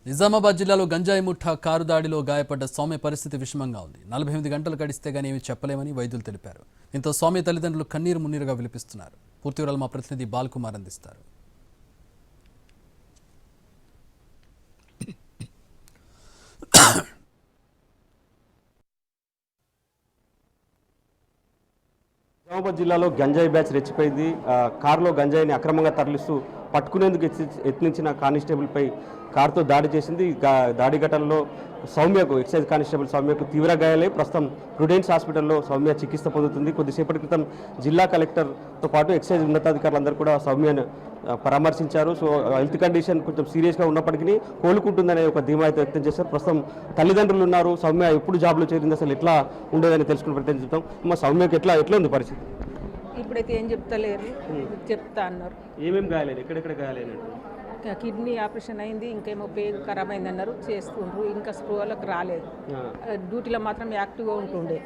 నిజామాబాద్ జిల్లాలో గంజాయి ముఠా కారు దాడిలో గాయపడ్డ సౌమ్య పరిస్థితి విషమంగా ఉంది. 48 గంటలు గడిస్తే గానీ ఏమీ చెప్పలేమని వైద్యులు తెలిపారు. దీంతో సౌమ్య తల్లిదండ్రులు కన్నీరు మున్నీరుగా విలపిస్తున్నారు. పూర్తి వివరాలు మా ప్రతినిధి బాల్కుమార్ అందిస్తారు. నిజామాబాద్ జిల్లాలో గంజాయి బ్యాచ్ రెచ్చిపోయింది. కారులో గంజాయిని అక్రమంగా తరలిస్తూ పట్టుకునేందుకు యత్నించిన కానిస్టేబుల్పై కారుతో దాడి చేసింది. దాడి ఘటనలో సౌమ్యకు ఎక్సైజ్ కానిస్టేబుల్ సౌమ్యకు తీవ్ర గాయాలై ప్రస్తుతం ప్రుడెన్స్ హాస్పిటల్లో సౌమ్య చికిత్స పొందుతుంది. కొద్దిసేపటి క్రితం జిల్లా కలెక్టర్తో పాటు ఎక్సైజ్ ఉన్నతాధికారులందరూ కూడా సౌమ్యను పరామర్శించారు. సో హెల్త్ కండిషన్ కొంచెం సీరియస్గా ఉన్నప్పటికీ కోలుకుంటుందనే ఒక ధీమా అయితే వ్యక్తం చేశారు. ప్రస్తుతం తల్లిదండ్రులు ఉన్నారు. సౌమ్య ఎప్పుడు జాబ్లో చేరింది, అసలు ఎట్లా ఉండేదని తెలుసుకునే ప్రయత్నం చేద్దాం. మా సౌమ్యకి ఎట్లా ఉంది పరిస్థితి? ఇప్పుడైతే ఏం చెప్తలేరు, చెప్తా అన్నారు. ఏమేమి గాయాలేదు, ఎక్కడెక్కడ గాయాలేదు? కిడ్నీ ఆపరేషన్ అయింది, ఇంకేమో పేగు ఖరాబ్ అయింది అన్నారు, చేస్తుండ్రు. ఇంకా స్పృహలకు రాలేదు. డ్యూటీలో మాత్రం యాక్టివ్గా ఉంటుండే.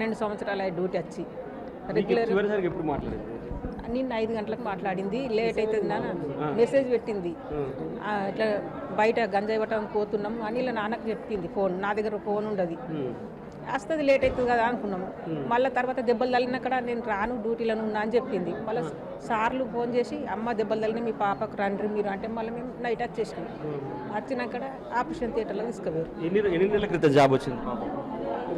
2 సంవత్సరాలు డ్యూటీ వచ్చి రెగ్యులర్. ఎప్పుడు మాట్లాడేది? నిన్న 5 గంటలకు మాట్లాడింది. లేట్ అవుతుంది నాన్న మెసేజ్ పెట్టింది. ఇట్లా బయట గంజాయి పట్టడానికి పోతున్నాము అని ఇలా నాన్నకు చెప్పింది. ఫోన్ నా దగ్గర ఫోన్ ఉండదు, వస్తుంది లేట్ అవుతుంది కదా అనుకున్నాము. మళ్ళీ తర్వాత దెబ్బలు తగిలినక్కడ నేను రాను, డ్యూటీలో ఉన్నా అని చెప్పింది. మళ్ళీ సార్లు ఫోన్ చేసి అమ్మ దెబ్బలు తగిలిన మీ పాపకు రండి మీరు అంటే మళ్ళీ మేము నైట్ వచ్చేసినాం. వచ్చినాక ఆపరేషన్ థియేటర్లో తీసుకుపోయారు. ఎన్ని నెలల క్రితం జాబ్ వచ్చింది?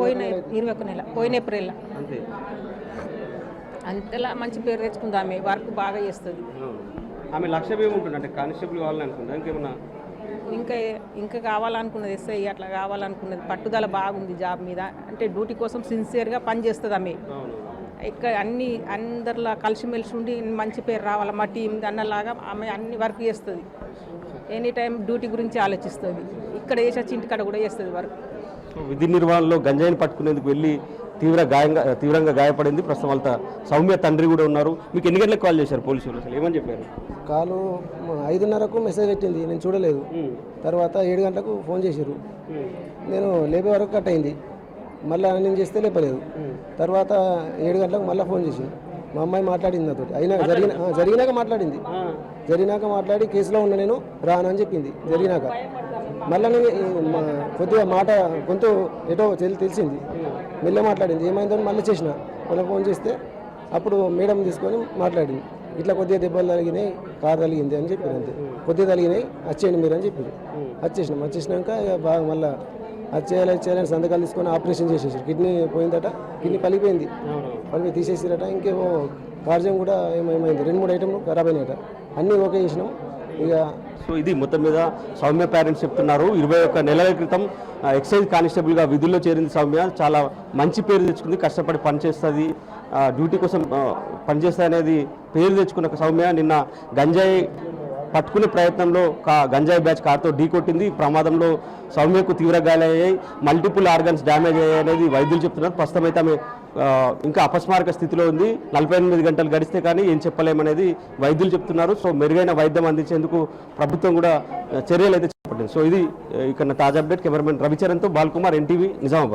పోయిన 21 నెల, పోయిన ఏప్రిల్. అంతలా మంచి పేరు తెచ్చుకుంది. ఆమె వర్క్ బాగా చేస్తుంది. ఆమె లక్ష్యం ఏముంటుంది అంటే కానిస్టేబుల్ కావాలని అనుకుంటా, ఇంకేమన్నా ఇంకా కావాలనుకున్నది, ఎస్ఐ అట్లా కావాలనుకున్నది. పట్టుదల బాగుంది జాబ్ మీద. అంటే డ్యూటీ కోసం సిన్సియర్గా పనిచేస్తుంది ఆమె. ఇక్కడ అందరిలా కలిసిమెలిసి ఉండి మంచి పేరు రావాలి మా టీం అన్నలాగా ఆమె అన్ని వర్క్ చేస్తుంది. ఎనీ టైం డ్యూటీ గురించి ఆలోచిస్తుంది. ఇక్కడ చేసే ఇంటికాడ కూడా చేస్తుంది వర్క్. విధి నిర్వహణలో గంజాయిని పట్టుకునేందుకు వెళ్ళి తీవ్రంగా గాయపడింది. ప్రస్తుతం వాళ్ళ సౌమ్య తండ్రి కూడా ఉన్నారు. మీకు ఎన్ని గంటలకు కాల్ చేశారు పోలీసులు, అసలు ఏమని చెప్పారు? కాలు 5:30కు మెసేజ్ పెట్టింది, నేను చూడలేదు. తర్వాత 7 గంటలకు ఫోన్ చేశారు. నేను లేపే వరకు కట్ అయింది. మళ్ళీ నేను చేస్తే లేపలేదు. తర్వాత 7 గంటలకు మళ్ళీ ఫోన్ చేసి మా అమ్మాయి మాట్లాడింది నాతో. అయినా జరిగినాక మాట్లాడి కేసులో ఉన్న నేను రానని చెప్పింది. జరిగినాక మళ్ళీ నేను కొద్దిగా మాట కొంత ఏటో తెలిసింది. మెల్ల మాట్లాడింది. ఏమైందని మళ్ళీ చేసిన. మళ్ళీ ఫోన్ చేస్తే అప్పుడు మేడం తీసుకొని మాట్లాడింది. ఇట్లా కొద్దిగా దెబ్బలు తగినాయి, కారు తగిలింది అని చెప్పారు. అంతే, కొద్దిగా తగినాయి, వచ్చేయండి మీరు అని చెప్పారు. వచ్చేసినాక బాగా మళ్ళీ చేయాలని సంతకాలు తీసుకొని ఆపరేషన్ చేసేసారు. కిడ్నీ పోయిందట, కిడ్నీ పలిపోయింది, తీసేసిరట. ఇంకేమో కార్యం కూడా ఏమైంది, 2-3 ఐటెంలు ఖరాబ్ అయినాయట. అన్నీ ఓకే చేసినాం ఇక. సో ఇది మొత్తం మీద సౌమ్య పేరెంట్స్ చెప్తున్నారు. 21 నెలల క్రితం ఎక్సైజ్ కానిస్టేబుల్గా విధుల్లో చేరింది సౌమ్య. చాలా మంచి పేరు తెచ్చుకుంది, కష్టపడి పనిచేస్తుంది, డ్యూటీ కోసం పనిచేస్తుంది అనేది పేరు తెచ్చుకున్న సౌమ్య నిన్న గంజాయి పట్టుకునే ప్రయత్నంలో గంజాయి బ్యాచ్ కారుతో ఢీకొట్టింది. ప్రమాదంలో సౌమ్యకు తీవ్ర గాయాలయ్యాయి, మల్టిపుల్ ఆర్గన్స్ డ్యామేజ్ అయ్యాయి అనేది వైద్యులు చెప్తున్నారు. ప్రస్తుతం అయితే ఆమె ఇంకా అపస్మారక స్థితిలో ఉంది. 48 గంటలు గడిస్తే కానీ ఏం చెప్పలేమనేది వైద్యులు చెప్తున్నారు. సో మెరుగైన వైద్యం అందించేందుకు ప్రభుత్వం కూడా చర్యలు అయితే చేపట్టింది. సో ఇది ఇక్కడ తాజా అప్డేట్. కెమెరామెన్ రవిచరణ్తో బాల్కుమార్, NTV, నిజామాబాద్.